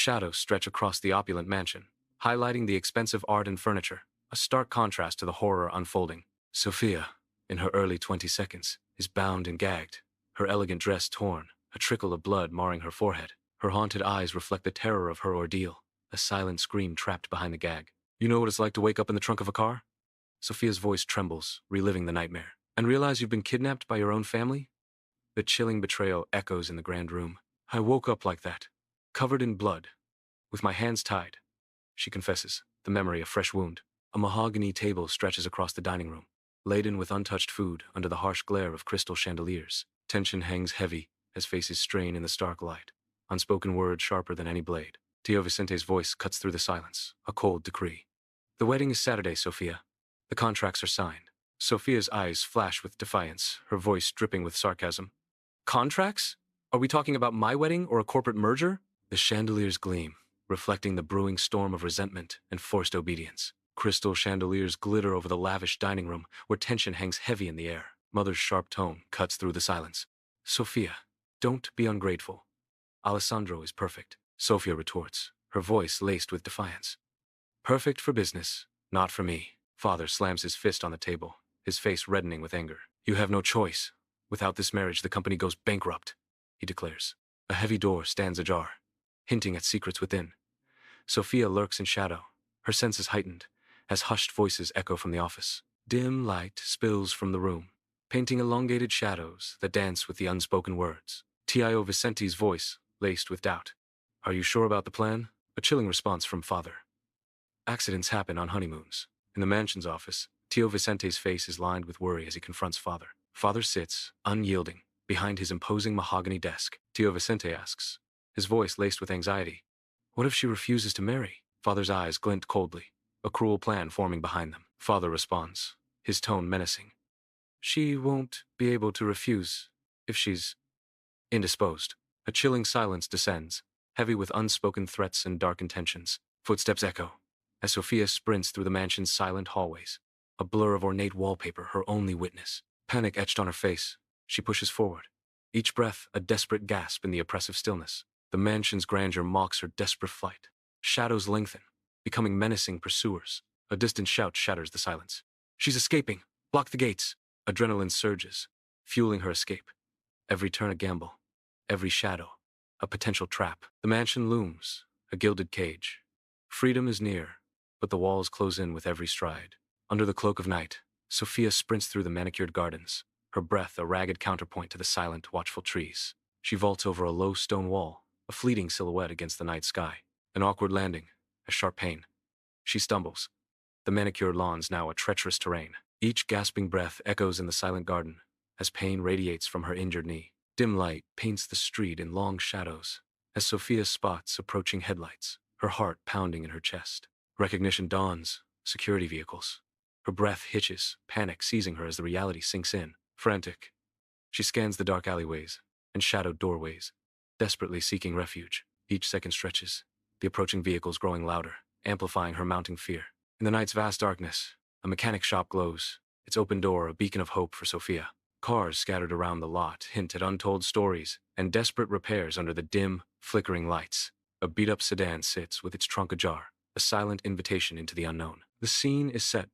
Shadows stretch across the opulent mansion, highlighting the expensive art and furniture, a stark contrast to the horror unfolding. Sophia, in her early 20 seconds, is bound and gagged, her elegant dress torn, a trickle of blood marring her forehead. Her haunted eyes reflect the terror of her ordeal, a silent scream trapped behind the gag. You know what it's like to wake up in the trunk of a car? Sophia's voice trembles, reliving the nightmare. And realize you've been kidnapped by your own family? The chilling betrayal echoes in the grand room. I woke up like that, covered in blood, with my hands tied. She confesses, the memory a fresh wound. A mahogany table stretches across the dining room, laden with untouched food under the harsh glare of crystal chandeliers. Tension hangs heavy as faces strain in the stark light. Unspoken words sharper than any blade. Tio Vicente's voice cuts through the silence, a cold decree. The wedding is Saturday, Sophia. The contracts are signed. Sophia's eyes flash with defiance, her voice dripping with sarcasm. Contracts? Are we talking about my wedding or a corporate merger? The chandeliers gleam, reflecting the brewing storm of resentment and forced obedience. Crystal chandeliers glitter over the lavish dining room, where tension hangs heavy in the air. Mother's sharp tone cuts through the silence. Sophia, don't be ungrateful. Alessandro is perfect, Sophia retorts, her voice laced with defiance. Perfect for business, not for me. Father slams his fist on the table, his face reddening with anger. You have no choice. Without this marriage, the company goes bankrupt, he declares. A heavy door stands ajar, hinting at secrets within. Sophia lurks in shadow, her senses heightened, as hushed voices echo from the office. Dim light spills from the room, painting elongated shadows that dance with the unspoken words. Tio Vicente's voice, laced with doubt. Are you sure about the plan? A chilling response from father. Accidents happen on honeymoons. In the mansion's office, Tio Vicente's face is lined with worry as he confronts father. Father sits, unyielding, behind his imposing mahogany desk. Tio Vicente asks, his voice laced with anxiety. What if she refuses to marry? Father's eyes glint coldly, a cruel plan forming behind them. Father responds, his tone menacing. She won't be able to refuse if she's indisposed. A chilling silence descends, heavy with unspoken threats and dark intentions. Footsteps echo, as Sophia sprints through the mansion's silent hallways, a blur of ornate wallpaper her only witness. Panic etched on her face, she pushes forward, each breath a desperate gasp in the oppressive stillness. The mansion's grandeur mocks her desperate flight. Shadows lengthen, becoming menacing pursuers. A distant shout shatters the silence. She's escaping! Block the gates! Adrenaline surges, fueling her escape. Every turn a gamble, every shadow a potential trap. The mansion looms, a gilded cage. Freedom is near, but the walls close in with every stride. Under the cloak of night, Sophia sprints through the manicured gardens, her breath a ragged counterpoint to the silent, watchful trees. She vaults over a low stone wall, a fleeting silhouette against the night sky. An awkward landing, a sharp pain. She stumbles. The manicured lawn's now a treacherous terrain. Each gasping breath echoes in the silent garden, as pain radiates from her injured knee. Dim light paints the street in long shadows, as Sophia spots approaching headlights, her heart pounding in her chest. Recognition dawns, security vehicles. Her breath hitches, panic seizing her as the reality sinks in. Frantic, she scans the dark alleyways and shadowed doorways, desperately seeking refuge. Each second stretches, the approaching vehicles growing louder, amplifying her mounting fear. In the night's vast darkness, a mechanic shop glows, its open door a beacon of hope for Sophia. Cars scattered around the lot hint at untold stories and desperate repairs under the dim, flickering lights. A beat-up sedan sits with its trunk ajar, a silent invitation into the unknown. The scene is set,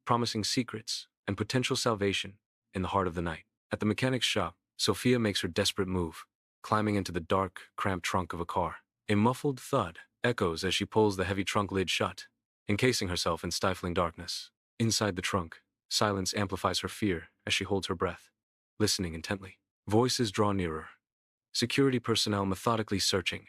promising secrets and potential salvation in the heart of the night. At the mechanic's shop, Sophia makes her desperate move, climbing into the dark, cramped trunk of a car. A muffled thud echoes as she pulls the heavy trunk lid shut, encasing herself in stifling darkness. Inside the trunk, silence amplifies her fear as she holds her breath, listening intently. Voices draw nearer, security personnel methodically searching,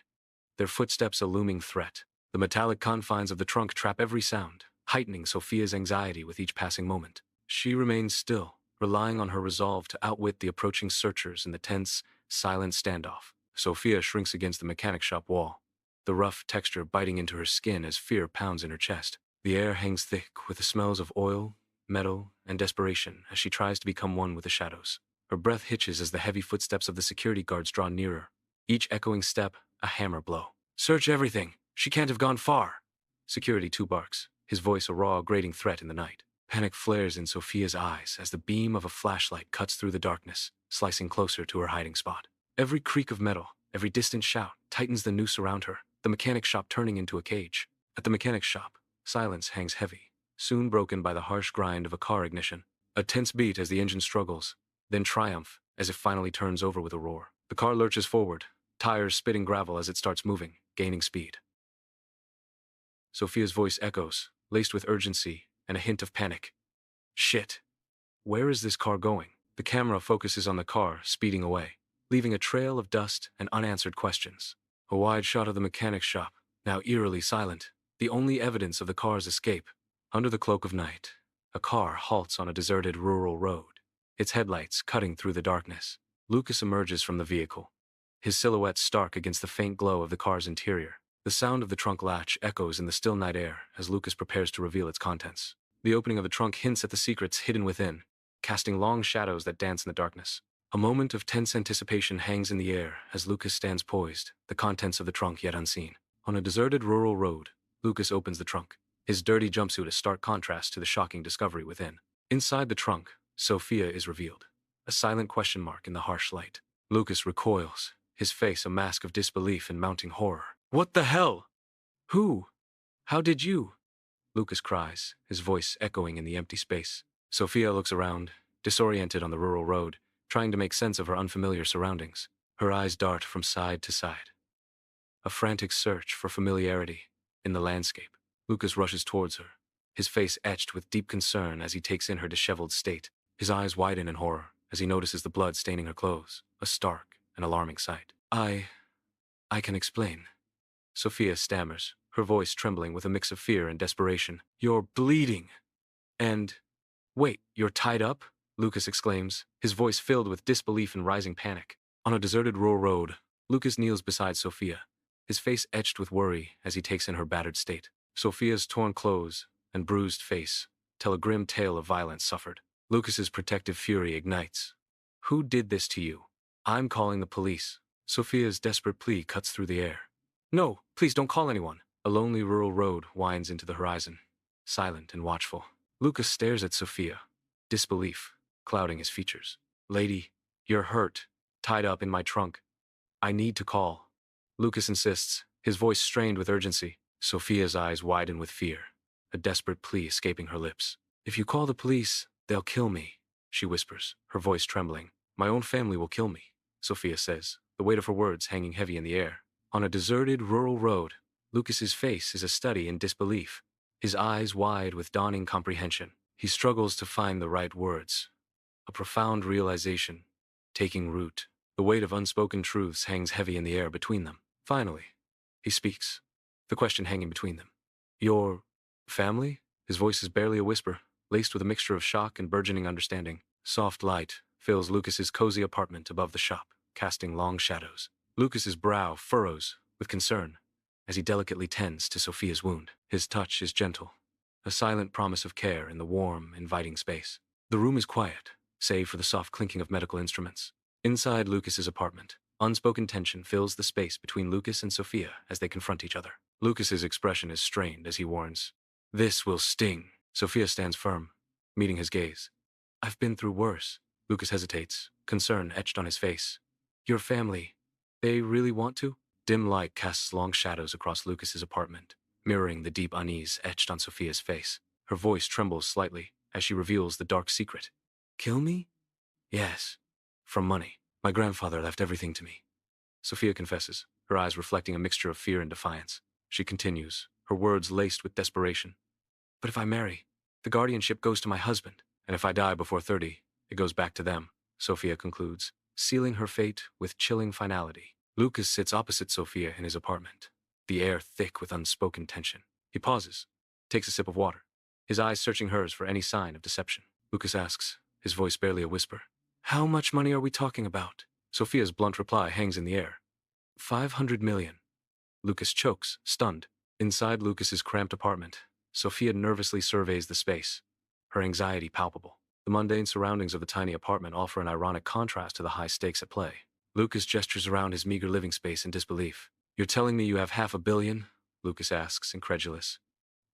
their footsteps a looming threat. The metallic confines of the trunk trap every sound, heightening Sophia's anxiety with each passing moment. She remains still, relying on her resolve to outwit the approaching searchers in the tense, silent standoff. Sophia shrinks against the mechanic shop wall, the rough texture biting into her skin as fear pounds in her chest. The air hangs thick with the smells of oil, metal, and desperation as she tries to become one with the shadows. Her breath hitches as the heavy footsteps of the security guards draw nearer, each echoing step a hammer blow. Search everything! She can't have gone far! Security 2 barks, his voice a raw, grating threat in the night. Panic flares in Sophia's eyes as the beam of a flashlight cuts through the darkness, slicing closer to her hiding spot. Every creak of metal, every distant shout, tightens the noose around her. the mechanic shop turning into a cage. At the mechanic shop, silence hangs heavy, soon broken by the harsh grind of a car ignition. A tense beat as the engine struggles, then triumph as it finally turns over with a roar. The car lurches forward, tires spitting gravel as it starts moving, gaining speed. Sophia's voice echoes, laced with urgency and a hint of panic. Shit. Where is this car going? The camera focuses on the car, speeding away, leaving a trail of dust and unanswered questions. A wide shot of the mechanic's shop, now eerily silent, the only evidence of the car's escape. Under the cloak of night, a car halts on a deserted rural road, its headlights cutting through the darkness. Lucas emerges from the vehicle, his silhouette stark against the faint glow of the car's interior. The sound of the trunk latch echoes in the still night air as Lucas prepares to reveal its contents. The opening of the trunk hints at the secrets hidden within, casting long shadows that dance in the darkness. A moment of tense anticipation hangs in the air as Lucas stands poised, the contents of the trunk yet unseen. On a deserted rural road, Lucas opens the trunk, his dirty jumpsuit a stark contrast to the shocking discovery within. Inside the trunk, Sophia is revealed, a silent question mark in the harsh light. Lucas recoils, his face a mask of disbelief and mounting horror. What the hell? Who? How did you? Lucas cries, his voice echoing in the empty space. Sophia looks around, disoriented on the rural road, trying to make sense of her unfamiliar surroundings. Her eyes dart from side to side, a frantic search for familiarity in the landscape. Lucas rushes towards her, his face etched with deep concern as he takes in her disheveled state. His eyes widen in horror as he notices the blood staining her clothes, a stark and alarming sight. I can explain. Sophia stammers, her voice trembling with a mix of fear and desperation. You're bleeding. And... wait, you're tied up? Lucas exclaims, his voice filled with disbelief and rising panic. On a deserted rural road, Lucas kneels beside Sophia, his face etched with worry as he takes in her battered state. Sophia's torn clothes and bruised face tell a grim tale of violence suffered. Lucas's protective fury ignites. Who did this to you? I'm calling the police. Sophia's desperate plea cuts through the air. No, please don't call anyone. A lonely rural road winds into the horizon, silent and watchful. Lucas stares at Sophia, disbelief clouding his features. Lady, you're hurt, tied up in my trunk. I need to call. Lucas insists, his voice strained with urgency. Sophia's eyes widen with fear, a desperate plea escaping her lips. If you call the police, they'll kill me, she whispers, her voice trembling. My own family will kill me, Sophia says, the weight of her words hanging heavy in the air. On a deserted rural road, Lucas's face is a study in disbelief, his eyes wide with dawning comprehension. He struggles to find the right words. A profound realization, taking root. The weight of unspoken truths hangs heavy in the air between them. Finally, he speaks, the question hanging between them. Your family? His voice is barely a whisper, laced with a mixture of shock and burgeoning understanding. Soft light fills Lucas's cozy apartment above the shop, casting long shadows. Lucas's brow furrows with concern as he delicately tends to Sophia's wound. His touch is gentle, a silent promise of care in the warm, inviting space. The room is quiet, save for the soft clinking of medical instruments. Inside Lucas's apartment, unspoken tension fills the space between Lucas and Sophia as they confront each other. Lucas's expression is strained as he warns, "This will sting." Sophia stands firm, meeting his gaze. "I've been through worse." Lucas hesitates, concern etched on his face. "Your family, they really want to?" Dim light casts long shadows across Lucas's apartment, mirroring the deep unease etched on Sophia's face. Her voice trembles slightly as she reveals the dark secret. "Kill me?" "Yes. From money. My grandfather left everything to me." Sophia confesses, her eyes reflecting a mixture of fear and defiance. She continues, her words laced with desperation. "But if I marry, the guardianship goes to my husband, and if I die before 30, it goes back to them," Sophia concludes, sealing her fate with chilling finality. Lucas sits opposite Sophia in his apartment, the air thick with unspoken tension. He pauses, takes a sip of water, his eyes searching hers for any sign of deception. Lucas asks, his voice barely a whisper, "How much money are we talking about?" Sophia's blunt reply hangs in the air. 500 million. Lucas chokes, stunned. Inside Lucas's cramped apartment, Sophia nervously surveys the space, her anxiety palpable. The mundane surroundings of the tiny apartment offer an ironic contrast to the high stakes at play. Lucas gestures around his meager living space in disbelief. "You're telling me you have 500 million? Lucas asks, incredulous.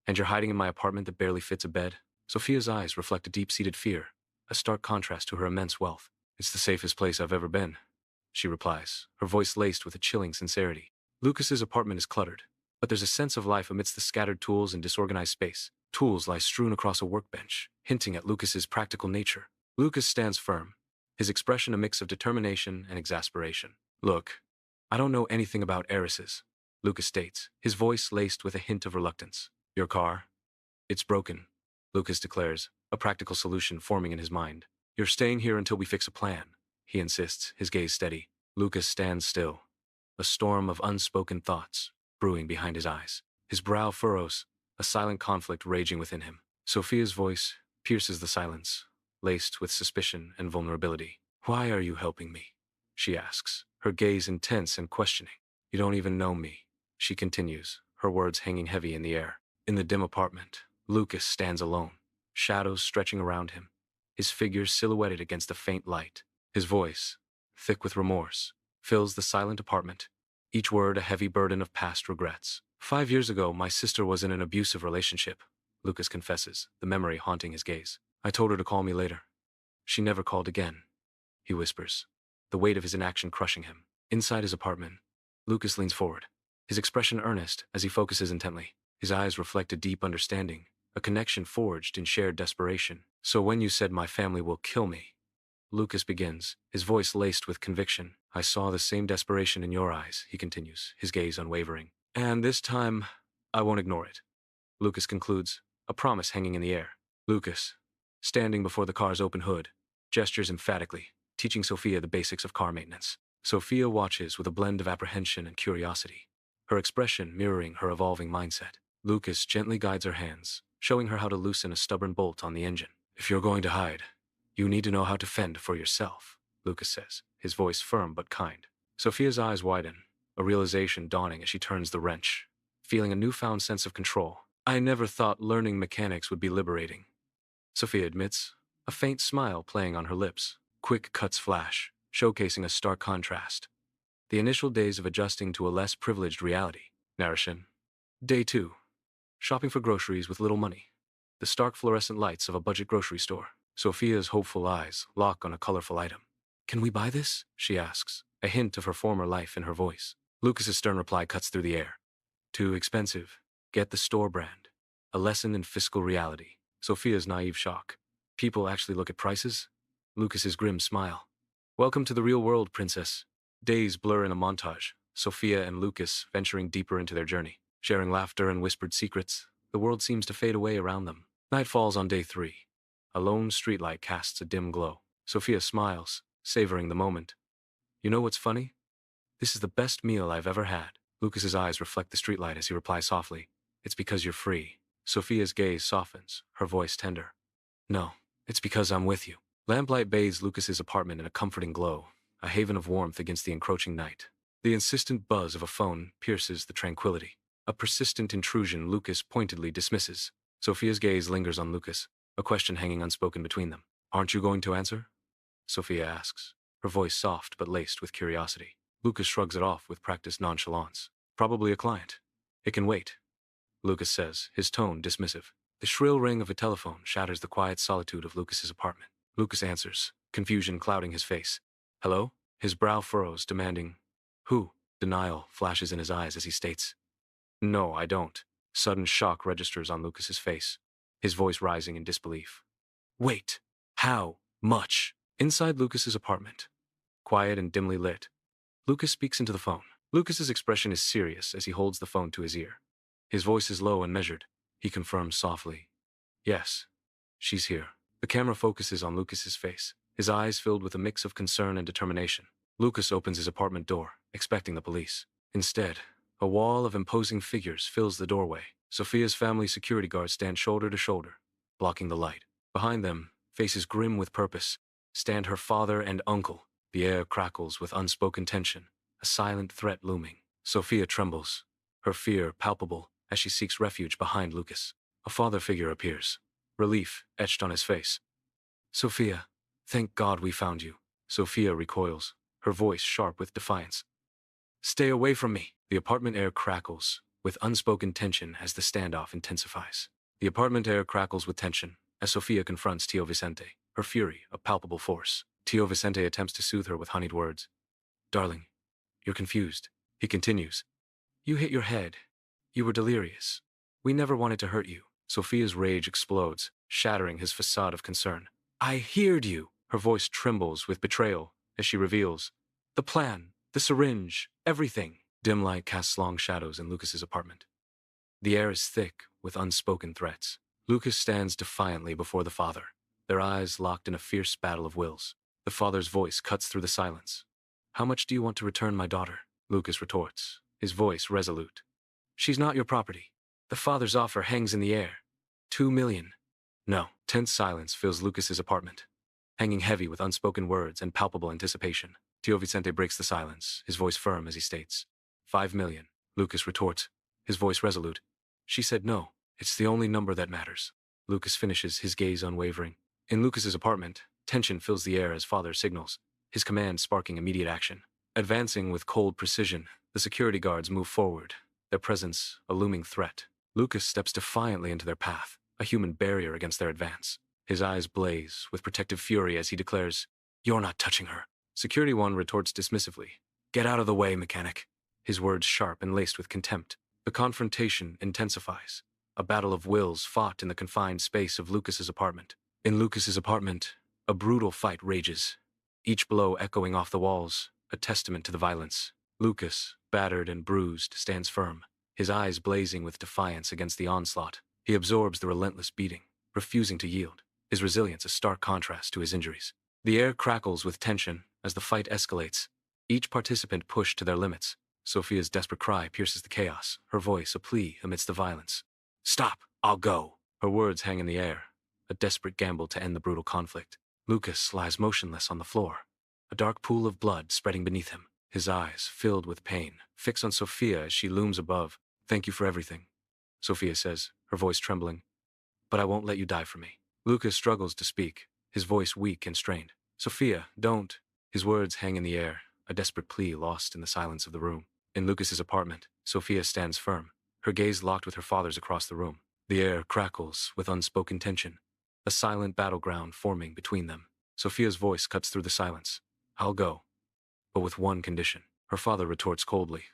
"And you're hiding in my apartment that barely fits a bed?" Sophia's eyes reflect a deep-seated fear, a stark contrast to her immense wealth. "It's the safest place I've ever been," she replies, her voice laced with a chilling sincerity. Lucas's apartment is cluttered, but there's a sense of life amidst the scattered tools and disorganized space. Tools lie strewn across a workbench, hinting at Lucas's practical nature. Lucas stands firm, his expression a mix of determination and exasperation. Look, I don't know anything about heiresses, Lucas states, his voice laced with a hint of reluctance. Your car? It's broken, Lucas declares, a practical solution forming in his mind. You're staying here until we fix a plan, he insists, his gaze steady. Lucas stands still, a storm of unspoken thoughts brewing behind his eyes. His brow furrows, a silent conflict raging within him. Sophia's voice pierces the silence, laced with suspicion and vulnerability. Why are you helping me? She asks, her gaze intense and questioning. You don't even know me, she continues, her words hanging heavy in the air. In the dim apartment, Lucas stands alone, shadows stretching around him, his figure silhouetted against the faint light. His voice, thick with remorse, fills the silent apartment, each word a heavy burden of past regrets. 5 years ago, my sister was in an abusive relationship, Lucas confesses, the memory haunting his gaze. I told her to call me later. She never called again, he whispers, the weight of his inaction crushing him. Inside his apartment, Lucas leans forward, his expression earnest as he focuses intently. His eyes reflect a deep understanding, a connection forged in shared desperation. So when you said my family will kill me, Lucas begins, his voice laced with conviction. I saw the same desperation in your eyes, he continues, his gaze unwavering. And this time, I won't ignore it, Lucas concludes, a promise hanging in the air. Lucas, standing before the car's open hood, gestures emphatically, teaching Sophia the basics of car maintenance. Sophia watches with a blend of apprehension and curiosity, her expression mirroring her evolving mindset. Lucas gently guides her hands, showing her how to loosen a stubborn bolt on the engine. If you're going to hide, you need to know how to fend for yourself, Lucas says, his voice firm but kind. Sophia's eyes widen, a realization dawning as she turns the wrench, feeling a newfound sense of control. I never thought learning mechanics would be liberating, Sophia admits, a faint smile playing on her lips. Quick cuts flash, showcasing a stark contrast. The initial days of adjusting to a less privileged reality. Narration. Day 2. Shopping for groceries with little money. The stark fluorescent lights of a budget grocery store. Sophia's hopeful eyes lock on a colorful item. Can we buy this? She asks, a hint of her former life in her voice. Lucas's stern reply cuts through the air. Too expensive. Get the store brand. A lesson in fiscal reality. Sophia's naive shock. People actually look at prices? Lucas's grim smile. Welcome to the real world, princess. Days blur in a montage, Sophia and Lucas venturing deeper into their journey. Sharing laughter and whispered secrets, the world seems to fade away around them. Night falls on day 3. A lone streetlight casts a dim glow. Sophia smiles, savoring the moment. You know what's funny? This is the best meal I've ever had. Lucas's eyes reflect the streetlight as he replies softly. It's because you're free. Sophia's gaze softens, her voice tender. No, it's because I'm with you. Lamplight bathes Lucas's apartment in a comforting glow, a haven of warmth against the encroaching night. The insistent buzz of a phone pierces the tranquility. A persistent intrusion Lucas pointedly dismisses. Sophia's gaze lingers on Lucas, a question hanging unspoken between them. Aren't you going to answer? Sophia asks, her voice soft but laced with curiosity. Lucas shrugs it off with practiced nonchalance. Probably a client. It can wait, Lucas says, his tone dismissive. The shrill ring of a telephone shatters the quiet solitude of Lucas's apartment. Lucas answers, confusion clouding his face. Hello? His brow furrows, demanding, who? Denial flashes in his eyes as he states, no, I don't. Sudden shock registers on Lucas's face, his voice rising in disbelief. Wait, how much? Inside Lucas's apartment, quiet and dimly lit, Lucas speaks into the phone. Lucas's expression is serious as he holds the phone to his ear. His voice is low and measured. He confirms softly, yes, she's here. The camera focuses on Lucas's face, his eyes filled with a mix of concern and determination. Lucas opens his apartment door, expecting the police. Instead, a wall of imposing figures fills the doorway. Sophia's family security guards stand shoulder to shoulder, blocking the light. Behind them, faces grim with purpose, stand her father and uncle. The air crackles with unspoken tension, a silent threat looming. Sophia trembles, her fear palpable as she seeks refuge behind Lucas. A father figure appears, relief etched on his face. Sophia, thank God we found you. Sophia recoils, her voice sharp with defiance. Stay away from me. The apartment air crackles with unspoken tension as the standoff intensifies. The apartment air crackles with tension as Sophia confronts Tio Vicente, her fury a palpable force. Tio Vicente attempts to soothe her with honeyed words. Darling, you're confused. He continues. You hit your head. You were delirious. We never wanted to hurt you. Sophia's rage explodes, shattering his facade of concern. I heard you. Her voice trembles with betrayal as she reveals. The plan, the syringe, everything. Dim light casts long shadows in Lucas's apartment. The air is thick with unspoken threats. Lucas stands defiantly before the father, their eyes locked in a fierce battle of wills. The father's voice cuts through the silence. How much do you want to return my daughter? Lucas retorts, his voice resolute. She's not your property. The father's offer hangs in the air. 2 million. No. Tense silence fills Lucas's apartment, hanging heavy with unspoken words and palpable anticipation. Tio Vicente breaks the silence, his voice firm as he states. 5 million. Lucas retorts, his voice resolute. She said no. It's the only number that matters. Lucas finishes, his gaze unwavering. In Lucas's apartment, tension fills the air as father signals, his command sparking immediate action. Advancing with cold precision, the security guards move forward, their presence a looming threat. Lucas steps defiantly into their path, a human barrier against their advance. His eyes blaze with protective fury as he declares, You're not touching her. Security 1 retorts dismissively, Get out of the way, mechanic. His words sharp and laced with contempt. The confrontation intensifies, a battle of wills fought in the confined space of Lucas's apartment. In Lucas's apartment, a brutal fight rages, each blow echoing off the walls, a testament to the violence. Lucas, battered and bruised, stands firm, his eyes blazing with defiance against the onslaught. He absorbs the relentless beating, refusing to yield, his resilience a stark contrast to his injuries. The air crackles with tension as the fight escalates, each participant pushed to their limits. Sophia's desperate cry pierces the chaos, her voice a plea amidst the violence. Stop! I'll go! Her words hang in the air, a desperate gamble to end the brutal conflict. Lucas lies motionless on the floor, a dark pool of blood spreading beneath him, his eyes filled with pain, fixed on Sophia as she looms above. Thank you for everything, Sophia says, her voice trembling. But I won't let you die for me. Lucas struggles to speak, his voice weak and strained. Sophia, don't. His words hang in the air, a desperate plea lost in the silence of the room. In Lucas's apartment, Sophia stands firm, her gaze locked with her father's across the room. The air crackles with unspoken tension, a silent battleground forming between them. Sophia's voice cuts through the silence. I'll go, but with one condition. Her father retorts coldly.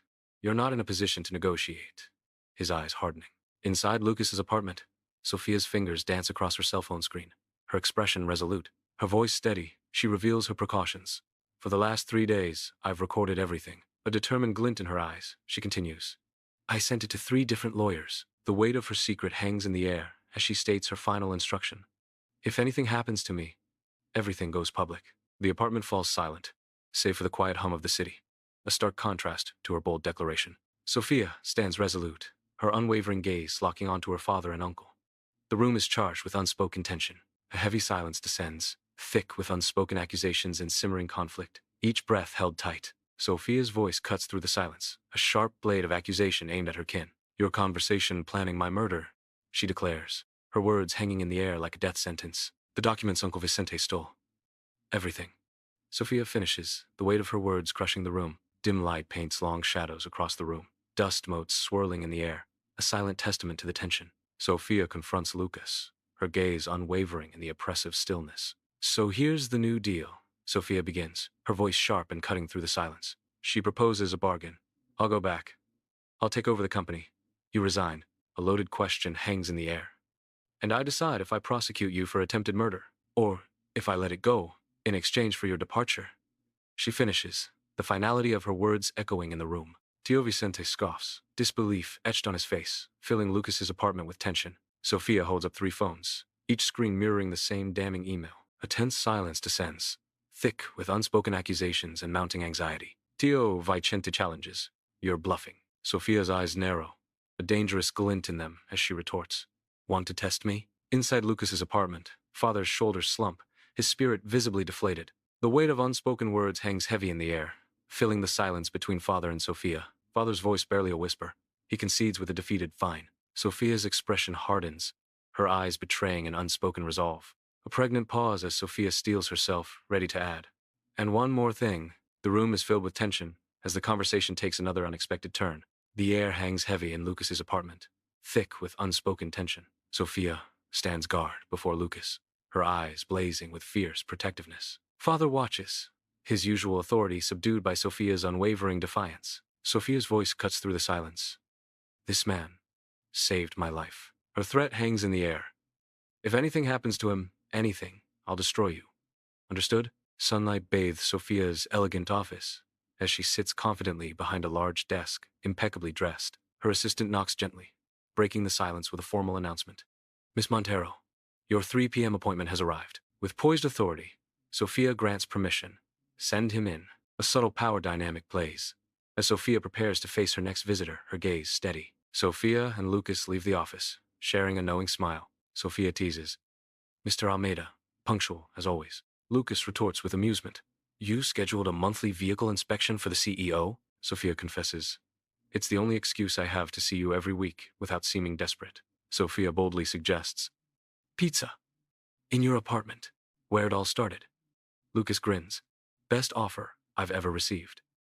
You're not in a position to negotiate. His eyes hardening. Inside Lucas's apartment, Sophia's fingers dance across her cell phone screen, her expression resolute, her voice steady. She reveals her precautions. For the last 3 days, I've recorded everything. A determined glint in her eyes, she continues. I sent it to 3 different lawyers. The weight of her secret hangs in the air as she states her final instruction. If anything happens to me, everything goes public. The apartment falls silent, save for the quiet hum of the city, a stark contrast to her bold declaration. Sophia stands resolute, her unwavering gaze locking onto her father and uncle. The room is charged with unspoken tension. A heavy silence descends, thick with unspoken accusations and simmering conflict, each breath held tight. Sophia's voice cuts through the silence, a sharp blade of accusation aimed at her kin. Your conversation planning my murder, she declares, her words hanging in the air like a death sentence. The documents Uncle Vicente stole. Everything. Sophia finishes, the weight of her words crushing the room. Dim light paints long shadows across the room, dust motes swirling in the air, a silent testament to the tension. Sophia confronts Lucas, her gaze unwavering in the oppressive stillness. So here's the new deal, Sophia begins, her voice sharp and cutting through the silence. She proposes a bargain. I'll go back. I'll take over the company. You resign. A loaded question hangs in the air. And I decide if I prosecute you for attempted murder, or if I let it go in exchange for your departure. She finishes, the finality of her words echoing in the room. Tio Vicente scoffs, disbelief etched on his face, filling Lucas's apartment with tension. Sophia holds up 3 phones, each screen mirroring the same damning email. A tense silence descends, thick with unspoken accusations and mounting anxiety. Tio Vicente challenges, You're bluffing. Sophia's eyes narrow, a dangerous glint in them as she retorts, Want to test me? Inside Lucas's apartment, father's shoulders slump, his spirit visibly deflated. The weight of unspoken words hangs heavy in the air, filling the silence between father and Sophia. Father's voice barely a whisper. He concedes with a defeated fine. Sophia's expression hardens, her eyes betraying an unspoken resolve. A pregnant pause as Sophia steels herself, ready to add. And one more thing. The room is filled with tension as the conversation takes another unexpected turn. The air hangs heavy in Lucas's apartment, thick with unspoken tension. Sophia stands guard before Lucas, her eyes blazing with fierce protectiveness. Father watches, his usual authority subdued by Sophia's unwavering defiance. Sophia's voice cuts through the silence. This man saved my life. Her threat hangs in the air. If anything happens to him, anything, I'll destroy you. Understood? Sunlight bathes Sophia's elegant office as she sits confidently behind a large desk, impeccably dressed. Her assistant knocks gently, breaking the silence with a formal announcement. Miss Montero, your 3 p.m. appointment has arrived. With poised authority, Sophia grants permission. Send him in. A subtle power dynamic plays. As Sophia prepares to face her next visitor, her gaze steady. Sophia and Lucas leave the office, sharing a knowing smile. Sophia teases, Mr. Almeida, punctual as always. Lucas retorts with amusement. You scheduled a monthly vehicle inspection for the CEO? Sophia confesses. It's the only excuse I have to see you every week without seeming desperate. Sophia boldly suggests. Pizza. In your apartment, where it all started. Lucas grins. Best offer I've ever received.